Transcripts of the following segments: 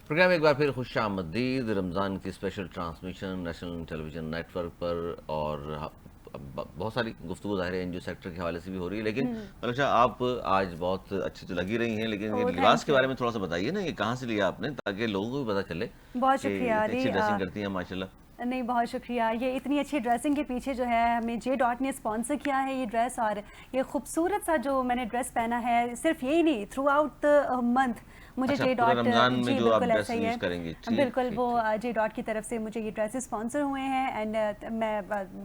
Programme ایک بار پھر خوش آمدید. رمضان کی اسپیشل ٹرانسمیشن نیشنل ٹیلی ویژن نیٹ ورک پر, اور بہت ساری گفتگو ظاہر ہے این جی او سیکٹر کے حوالے سے بھی ہو رہی ہے, لیکن ملک شاہ آپ آج بہت اچھی تو لگی رہی ہیں, لیکن یہ لباس کے بارے میں تھوڑا سا بتائیے نا, یہ کہاں سے لیا آپ نے تاکہ لوگوں کو بھی پتہ چلے. بہت شکریہ. اتنی اچھی ڈریسنگ کرتی ہیں ماشاء اللہ. نہیں بہت شکریہ. یہ اتنی اچھی ڈریسنگ کے پیچھے جو ہے ہمیں جے ڈاٹ نے اسپانسر کیا ہے یہ ڈریس, اور یہ خوبصورت سا جو میں نے ڈریس پہنا ہے, صرف یہی نہیں تھرو آؤٹ دا منتھ مجھے جے ڈاٹ, جی بالکل ایسا ہی ہے, بالکل وہ جے ڈاٹ کی طرف سے مجھے یہ ڈریسز اسپانسر ہوئے ہیں. اینڈ میں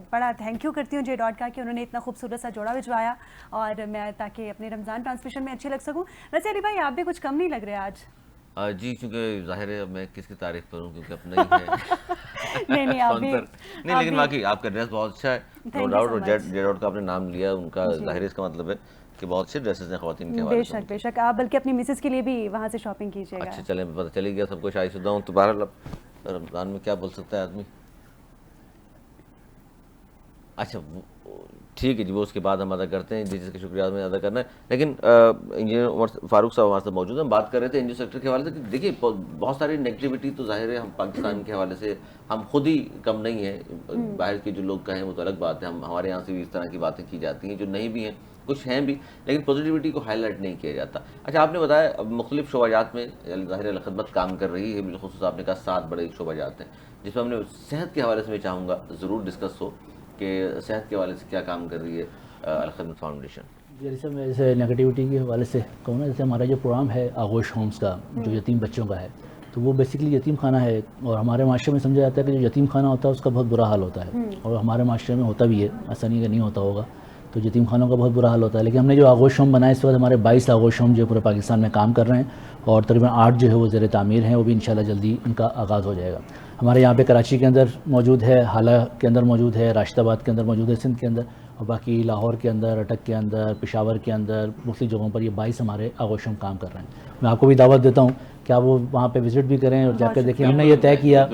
بڑا تھینک یو کرتی ہوں جے ڈاٹ کا کہ انہوں نے اتنا خوبصورت سا جوڑا بھجوایا, اور میں تاکہ اپنے رمضان ٹرانسمیشن میں اچھی لگ سکوں. ویسے علی بھائی آپ بھی کچھ کم نہیں لگ رہے آج. جی چونکہ ظاہر ہے میں کس کی تعریف کروں کیونکہ اپنا ہی ہے. نہیں آپ بھی نہیں, لیکن واقعی آپ کا ڈریس بہت اچھا ہے, نو ڈاؤٹ. اور جے ڈاٹ کا آپ نے نام لیا, ان کا ظاہر اس کا مطلب ہے کہ بہت اچھے ڈریسز ہیں خواتین کے حوالے سے. بے شک بے شک, آپ بلکہ اپنی مسز کے لیے بھی وہاں سے شاپنگ کیجیے گا. اچھا چلیں, پتہ چلی گیا سب کو شاہی شدہ ہوں. تو بہرحال رمضان میں کیا بول سکتا ہے آدمی. اچھا ٹھیک ہے جی, وہ اس کے بعد ہم ادا کرتے ہیں جس کا شکریہ میں ادا کرنا ہے. لیکن انجینئر عمر فاروق صاحب ہمارے ساتھ موجود ہیں. ہم بات کر رہے تھے این جی او سیکٹر کے حوالے سے. دیکھیے بہت ساری نیگیٹیوٹی تو ظاہر ہے ہم پاکستان کے حوالے سے ہم خود ہی کم نہیں ہیں. باہر کے جو لوگ کہیں وہ تو الگ بات ہے, ہمارے یہاں سے بھی اس طرح کی باتیں کی جاتی ہیں جو نہیں بھی ہیں, کچھ ہیں بھی, لیکن پازیٹیوٹی کو ہائی لائٹ نہیں کیا جاتا. اچھا آپ نے بتایا مختلف شعبہ جات میں ظاہر الخدمت کام کر رہی ہے, بالخصوص آپ نے کہا 7 بڑے شعبہ جات ہیں جس میں ہم نے صحت کے حوالے سے میں چاہوں گا ضرور ڈسکس ہو کہ صحت کے حوالے سے کیا کام کر رہی ہے الخدمت فاؤنڈیشن. جیسے میں جیسے نیگیٹیوٹی کے حوالے سے کہوں نا, جیسے ہمارا جو پروگرام ہے آغوش ہومز کا جو یتیم بچوں کا ہے, تو وہ بیسکلی یتیم خانہ ہے. اور ہمارے معاشرے میں سمجھا جاتا ہے کہ جو یتیم خانہ ہوتا ہے اس کا بہت برا حال ہوتا ہے, اور ہمارے معاشرے میں ہوتا بھی ہے, ایسا نہیں کہ نہیں ہوتا ہوگا. تو یتیم خانوں کا بہت برا حال ہوتا ہے. لیکن ہم نے جو آغوش ہوم بنائے, اس وقت ہمارے 22 آغوش ہوم جو پورے پاکستان میں کام کر رہے ہیں, اور تقریباً 8 جو ہے وہ زیر تعمیر ہیں, وہ بھی انشاءاللہ جلدی ان کا آغاز ہو جائے گا. ہمارے یہاں پہ کراچی کے اندر موجود ہے, حالہ کے اندر موجود ہے, راشد آباد کے اندر موجود ہے, سندھ کے اندر, اور باقی لاہور کے اندر, اٹک کے اندر, پشاور کے اندر, مختلف جگہوں پر یہ 22 ہمارے آغوش ہوم کام کر رہے ہیں. میں آپ کو بھی دعوت دیتا ہوں کہ آپ وہ وہاں پہ وزٹ بھی کریں اور جا کے دیکھیں. ہم نے یہ طے کیا,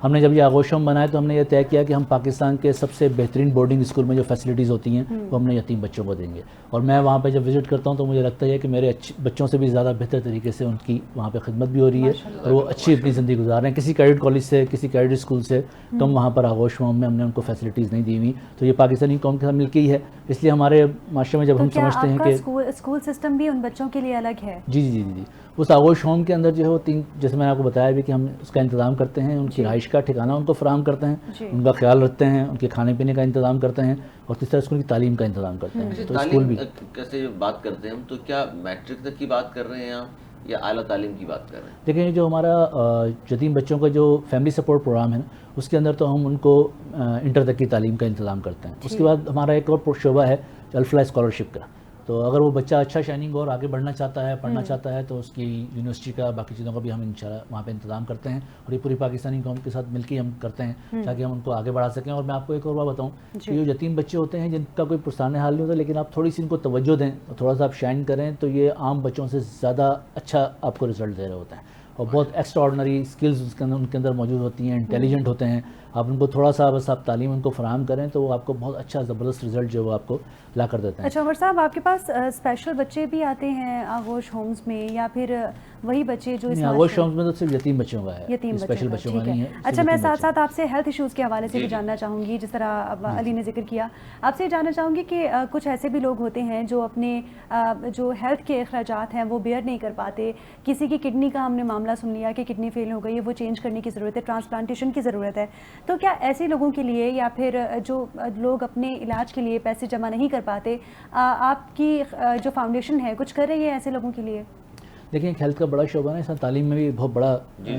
ہم نے جب یہ آغوش ہوم بنائے تو ہم نے یہ طے کیا کہ ہم پاکستان کے سب سے بہترین بورڈنگ اسکول میں جو فیسلٹیز ہوتی ہیں وہ ہم نے یتیم بچوں کو دیں گے. اور میں وہاں پہ جب وزٹ کرتا ہوں تو مجھے لگتا ہے کہ میرے بچوں سے بھی زیادہ بہتر طریقے سے ان کی وہاں پہ خدمت بھی ہو رہی ہے, اور وہ اچھی اپنی زندگی گزار رہے ہیں. کسی کیڈٹ کالج سے, کسی کیڈٹ اسکول سے کم وہاں پر آغوش ہوم میں ہم نے ان کو فیسلٹیز نہیں دی ہوئی. تو یہ پاکستانی قوم کے ساتھ مل کے ہی ہے. اس لیے ہمارے معاشرے میں جب ہم سمجھتے ہیں کہ اسکول سسٹم بھی ان بچوں کے لیے الگ ہے. جی جی جی جی اس آغوش ہوم کے اندر جو ہے وہ 3, جیسے میں نے آپ کو بتایا بھی کہ ہم اس کا انتظام کرتے ہیں, ان کی رہائش کا ٹھکانہ ان کو فراہم کرتے ہیں, ان کا خیال رکھتے ہیں, ان کے کھانے پینے کا انتظام کرتے ہیں, اور تیسرا اسکول کی تعلیم کا انتظام کرتے ہیں. تو اسکول بھی کیسے بات کرتے ہیں ہم, تو کیا میٹرک تک کی بات کر رہے ہیں آپ یا اعلیٰ تعلیم کی بات کر رہے ہیں؟ دیکھیں جو ہمارا یتیم بچوں کا جو فیملی سپورٹ پروگرام ہے نا, اس کے اندر تو ہم ان کو انٹر تک کی تعلیم کا انتظام کرتے ہیں. اس کے بعد ہمارا ایک اور شعبہ ہے الفلاح اسکالرشپ کا. تو اگر وہ بچہ اچھا شائننگ اور آگے بڑھنا چاہتا ہے, پڑھنا چاہتا ہے, تو اس کی یونیورسٹی کا باقی چیزوں کا بھی ہم انشاءاللہ وہاں پہ انتظام کرتے ہیں, اور یہ پوری پاکستانی قوم کے ساتھ مل کے ہم کرتے ہیں تاکہ ہم ان کو آگے بڑھا سکیں. اور میں آپ کو ایک اور بات بتاؤں کہ جو یتیم بچے ہوتے ہیں جن کا کوئی پرسانہ حال نہیں ہوتا, لیکن آپ تھوڑی سی ان کو توجہ دیں اور تھوڑا سا آپ شائن کریں, تو یہ عام بچوں سے زیادہ اچھا آپ کو رزلٹ دے رہے ہوتے ہیں. اور بہت ایکسٹرا آرڈنری اسکلز ان کے اندر موجود ہوتی ہیں, انٹیلیجنٹ ہوتے ہیں. آپ ان کو تھوڑا سا بس آپ تعلیم ان کو فراہم کریں تو وہ آپ کو بہت اچھا زبردست رزلٹ جو وہ آپ کو لا کر دیتے ہیں. اچھا عمر صاحب, آپ کے پاس اسپیشل بچے بھی آتے ہیں آغوش ہومز میں, یا پھر وہی بچے جو آغوش ہومز میں تو صرف یتیم بچوں کا ہے, اسپیشل بچوں کا نہیں ہے. اچھا میں ساتھ ساتھ آپ سے ہیلتھ ایشوز کے حوالے سے بھی جاننا چاہوں گی, جس طرح علی نے ذکر کیا. آپ سے جاننا چاہوں گی کہ کچھ ایسے بھی لوگ ہوتے ہیں جو اپنے جو ہیلتھ کے اخراجات ہیں وہ بیئر نہیں کر پاتے. کسی کی کڈنی کا ہم نے معاملہ سن لیا کہ کڈنی فیل ہو گئی ہے, وہ چینج کرنے کی ضرورت ہے, ٹرانسپلانٹیشن کی ضرورت ہے. تو کیا ایسے لوگوں کے لیے, یا پھر جو لوگ اپنے علاج کے لیے پیسے جمع نہیں کر پاتے, آپ کی جو فاؤنڈیشن ہے کچھ کر رہی ہے ایسے لوگوں کے لیے؟ دیکھیں ایک ہیلتھ کا بڑا شعبہ ہے, اس میں تعلیم میں بھی بہت بڑا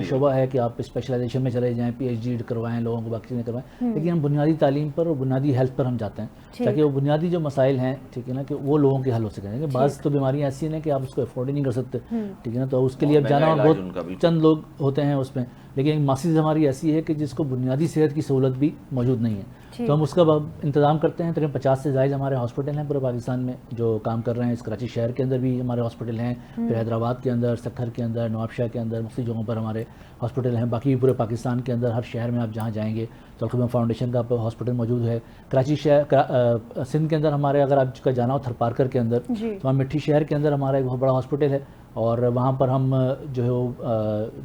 شعبہ ہے کہ آپ اسپیشلائزیشن میں چلے جائیں, پی ایچ ڈی کروائیں, لوگوں کو باقی چیزیں کروائیں. لیکن ہم بنیادی تعلیم پر اور بنیادی ہیلتھ پر ہم جاتے ہیں تاکہ وہ بنیادی جو مسائل ہیں, ٹھیک ہے نا, کہ وہ لوگوں کے حل ہو سکیں. بعض تو بیماریاں ایسی ہیں کہ آپ اس کو افورڈ ہی نہیں کر سکتے, ٹھیک ہے نا, تو اس کے لیے اب جانا بہت چند لوگ ہوتے ہیں اس میں. لیکن ماسز ہماری ایسی ہے کہ جس کو بنیادی صحت کی سہولت بھی موجود نہیں ہے, تو ہم اس کا انتظام کرتے ہیں. تقریباً 50 سے زائد ہمارے ہاسپٹل ہیں پورے پاکستان میں جو کام کر رہے ہیں. اس کراچی شہر کے اندر بھی ہمارے ہاسپٹل ہیں, پھر حیدرآباد کے اندر, سکھر کے اندر, نواب شاہ کے اندر, مختلف جگہوں پر ہمارے ہاسپٹل ہیں. باقی پورے پاکستان کے اندر ہر شہر میں آپ جہاں جائیں گے الخدمہ فاؤنڈیشن کا ہاسپٹل موجود ہے. کراچی شہر سندھ کے اندر ہمارے اگر آپ کا جانا ہو تھر پارکر کے اندر تو وہاں مٹھی شہر کے اندر ہمارا ایک بہت بڑا ہاسپٹل ہے, اور وہاں پر ہم جو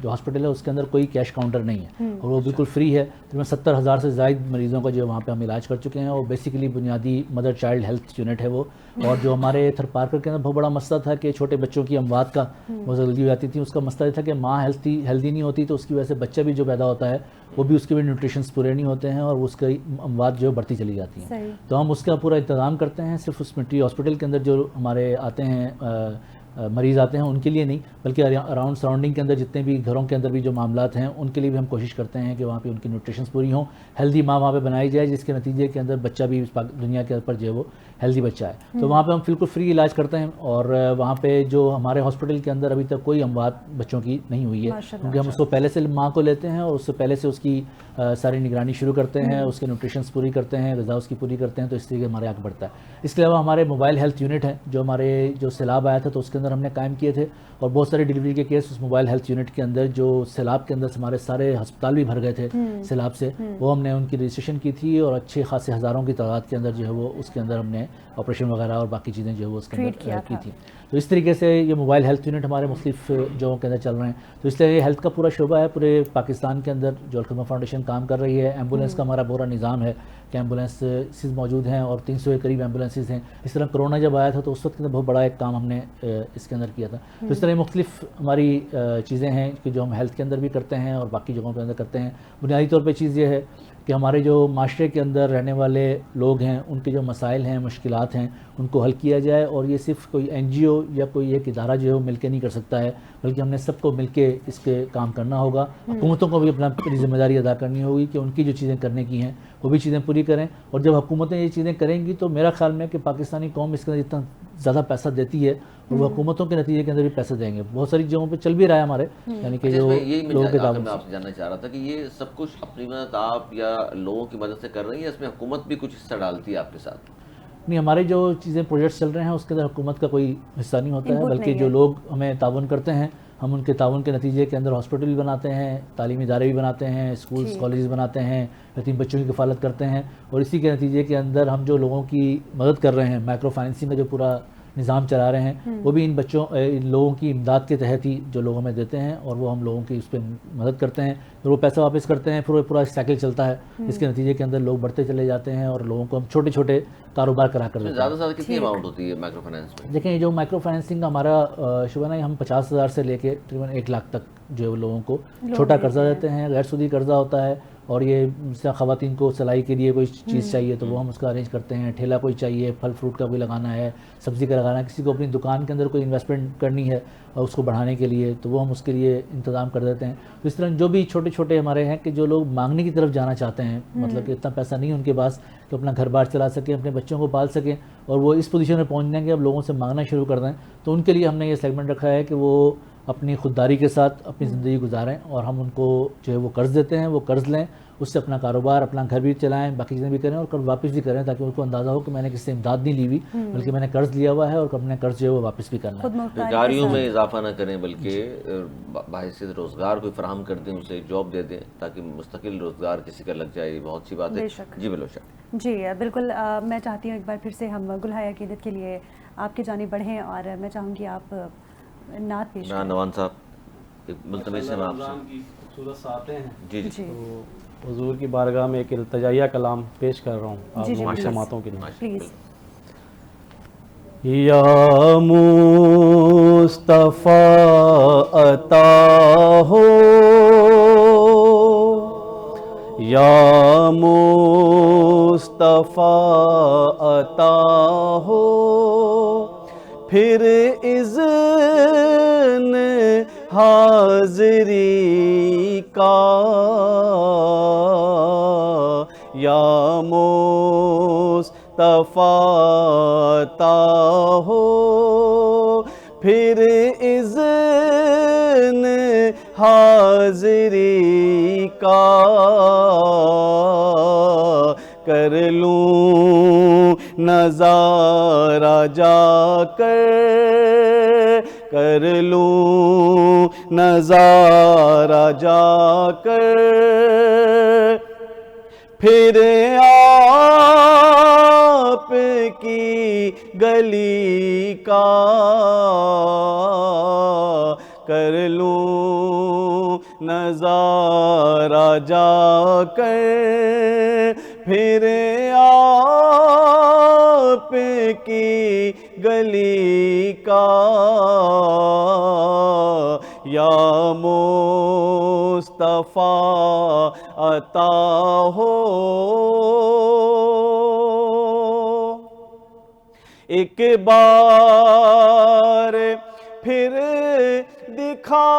ہاسپٹل ہے اس کے اندر کوئی کیش کاؤنٹر نہیں ہے, اور وہ بالکل فری ہے. تقریباً 70,000 سے زائد مریضوں کا جو وہاں پہ ہم علاج کر چکے ہیں, اور بیسیکلی بنیادی مدر چائلڈ ہیلتھ یونٹ ہے وہ. اور جو ہمارے تھر پارکر کے اندر بہت بڑا مسئلہ تھا کہ چھوٹے بچوں کی اموات کا بہت جلدی ہو جاتی تھی, اس کا مسئلہ یہ تھا کہ ماں ہیلدی نہیں ہوتی, تو اس کی وجہ سے بچہ بھی جو پیدا ہوتا ہے وہ بھی اس کے بھی نیوٹریشنس پورے نہیں ہوتے ہیں, اور اس کی اموات جو بڑھتی چلی جاتی ہیں. تو ہم اس کا پورا انتظام کرتے ہیں, صرف اس مٹری ہاسپٹل کے اندر جو ہمارے آتے ہیں مریض آتے ہیں ان کے لیے نہیں, بلکہ اراؤنڈ سراؤنڈنگ کے اندر جتنے بھی گھروں کے اندر بھی جو معاملات ہیں ان کے لیے بھی ہم کوشش کرتے ہیں کہ وہاں پہ ان کی نیوٹریشنس پوری ہوں, ہیلدی ماں وہاں پہ بنائی جائے, جس کے نتیجے کے اندر بچہ بھی دنیا کے اوپر جو ہے وہ ہیلدی بچہ ہے. تو وہاں پہ ہم بالکل فری علاج کرتے ہیں, اور وہاں پہ جو ہمارے ہاسپٹل کے اندر ابھی تک کوئی اموات بچوں کی نہیں ہوئی ہے, کیونکہ ہم اس کو پہلے سے ماں کو لیتے ہیں, اور اس سے پہلے سے اس کی ساری نگرانی شروع کرتے ہیں, اس کے نیوٹریشنس پوری کرتے ہیں, غذا اس کی پوری کرتے ہیں, تو اس طریقے ہمارے آگے بڑھتا ہے. اس کے علاوہ ہمارے موبائل ہیلتھ یونٹ ہیں جو ہمارے جو سیلاب آیا تھا تو اس کے اندر ہم نے قائم کیے تھے, اور بہت سارے ڈلیوری کے کیس اس موبائل ہیلتھ یونٹ کے اندر جو سیلاب کے اندر ہمارے سارے ہسپتال بھی بھر گئے تھے سیلاب سے, وہ ہم نے ان کی رجسٹریشن کی تھی, اور اچھے خاصے ہزاروں کی تعداد کے اندر جو ہے وہ اس کے اندر ہم نے آپریشن وغیرہ اور باقی چیزیں جو ہے وہ اس کے اندر کی تھی. تو اس طریقے سے یہ موبائل ہیلتھ یونٹ ہمارے مختلف جگہوں کے اندر چل رہے ہیں. تو اس لیے یہ ہیلتھ کا پورا شعبہ ہے پورے پاکستان کے اندر جو الخدمہ فاؤنڈیشن کام کر رہی ہے. ایمبولینس کا ہمارا پورا نظام ہے کہ ایمبولینسز موجود ہیں, اور 300 کے قریب ایمبولینسز ہیں. اس طرح کرونا جب آیا تھا تو اس وقت کے اندر بہت بڑا ایک کام ہم نے اس کے اندر کیا تھا. تو اس طرح مختلف ہماری چیزیں ہیں کہ جو ہم ہیلتھ کے اندر بھی کرتے ہیں اور باقی جگہوں کے اندر کرتے ہیں. بنیادی طور پہ چیز یہ ہے کہ ہمارے جو معاشرے کے اندر رہنے والے لوگ ہیں ان کے جو مسائل ہیں, مشکلات ہیں, ان کو حل کیا جائے, اور یہ صرف کوئی این جی او یا کوئی ایک ادارہ جو ہے وہ مل کے نہیں کر سکتا ہے, بلکہ ہم نے سب کو مل کے اس کے کام کرنا ہوگا. حکومتوں کو بھی اپنا ذمہ داری ادا کرنی ہوگی کہ ان کی جو چیزیں کرنے کی ہیں وہ بھی چیزیں پوری کریں, اور جب حکومتیں یہ چیزیں کریں گی تو میرا خیال میں کہ پاکستانی قوم اس کے اندر اتنا زیادہ پیسہ دیتی ہے, اور وہ حکومتوں کے نتیجے کے اندر بھی پیسے دیں گے. بہت ساری جگہوں پہ چل بھی رہا ہے ہمارے, یعنی کہ جو لوگوں کے میں آپ سے جاننا چاہ رہا تھا کہ یہ سب کچھ اپنی مدد آپ یا لوگوں کی مدد سے کر رہی ہیں, یا اس میں حکومت بھی کچھ حصہ ڈالتی ہے آپ کے ساتھ؟ نہیں, ہمارے جو چیزیں پروجیکٹس چل رہے ہیں اس کے اندر حکومت کا کوئی حصہ نہیں ہوتا ہے, بلکہ جو لوگ ہمیں تعاون کرتے ہیں ہم ان کے تعاون کے نتیجے کے اندر ہاسپٹل بھی بناتے ہیں, تعلیمی ادارے بھی بناتے ہیں, اسکولز کالجز بناتے ہیں, یتیم بچوں کی کفالت کرتے ہیں, اور اسی کے نتیجے کے اندر ہم جو لوگوں کی مدد کر رہے ہیں, مائکرو فائنینسنگ کا جو پورا نظام چلا رہے ہیں, وہ بھی ان لوگوں کی امداد کے تحت ہی جو لوگ ہمیں دیتے ہیں, اور وہ ہم لوگوں کی اس پہ مدد کرتے ہیں, پھر وہ پیسہ واپس کرتے ہیں, پھر وہ پورا سائیکل چلتا ہے. اس کے نتیجے کے اندر لوگ بڑھتے چلے جاتے ہیں, اور لوگوں کو ہم چھوٹے چھوٹے کاروبار کرا کر دیتے ہیں. زیادہ سے زیادہ کتنی اماؤنٹ ہوتی ہے مائکرو فائنینس میں؟ دیکھیں, جو مائکرو فائنینسنگ کا ہمارا شعبہ ہے, ہم 50,000 سے لے کے تقریباً 1 لاکھ تک جو ہے لوگوں کو چھوٹا قرضہ دیتے ہیں. غیر سودی قرضہ ہوتا ہے, اور یہ خواتین کو سلائی کے لیے کوئی چیز چاہیے تو وہ ہم اس کا ارینج کرتے ہیں. ٹھیلا کوئی چاہیے, پھل فروٹ کا کوئی لگانا ہے, سبزی کا لگانا ہے, کسی کو اپنی دکان کے اندر کوئی انویسٹمنٹ کرنی ہے اور اس کو بڑھانے کے لیے, تو وہ ہم اس کے لیے انتظام کر دیتے ہیں. تو اس طرح جو بھی چھوٹے چھوٹے ہمارے ہیں کہ جو لوگ مانگنے کی طرف جانا چاہتے ہیں, مطلب کہ اتنا پیسہ نہیں ان کے پاس کہ اپنا گھر بار چلا سکیں, اپنے بچوں کو پال سکیں, اور وہ اس پوزیشن میں پہنچ جائیں کہ اب لوگوں سے مانگنا شروع کر دیں, تو ان کے لیے ہم نے یہ سیگمنٹ رکھا ہے کہ وہ اپنی خودداری کے ساتھ اپنی زندگی گزاریں, اور ہم ان کو جو ہے وہ قرض دیتے ہیں, وہ قرض لیں, اس سے اپنا کاروبار, اپنا گھر بھی چلائیں, باقی چیزیں بھی کریں, اور قرض واپس بھی کریں, تاکہ ان کو اندازہ ہو کہ میں نے کسی سے امداد نہیں لی ہوئی, بلکہ میں نے قرض لیا ہوا ہے اور اپنے قرض جو ہے وہ واپس بھی کرنا ہے. بیکاریوں میں اضافہ نہ کریں, بلکہ بحیثیت روزگار کوئی فراہم کر دیں, اسے جاب دے دیں, تاکہ مستقل روزگار کسی کا لگ جائے. بہت اچھی بات ہے. جی بلوشا. جی بالکل, میں چاہتی ہوں ایک بار پھر سے ہم گلہائے عقیدت کے لیے آپ کی جانب بڑھیں, اور میں چاہوں گی آپ نعت پیش کریں. نوان صاحب ملتمس ہیں آپ سے. کی خوبصورت ساتیں ہیں. جی جی. تو حضور کی بارگاہ میں ایک التجائیہ کلام پیش کر رہا ہوں آپ لوگوں کی سماعتوں کے لیے. پلیز. یا مصطفیٰ عطا ہو, یا مصطفیٰ عطا ہو, پھر اذن حاضری کا, یا مصطفیٰ عطا ہو, پھر اذن حاضری کا, کر لوں نظارہ جا کر لوں نظارہ جا کر, پھر آپ کی گلی کا کر لوں نظارہ جا کر، پھر آپ کی گلی کا یا مصطفیٰ عطا ہو، ایک بار پھر دکھا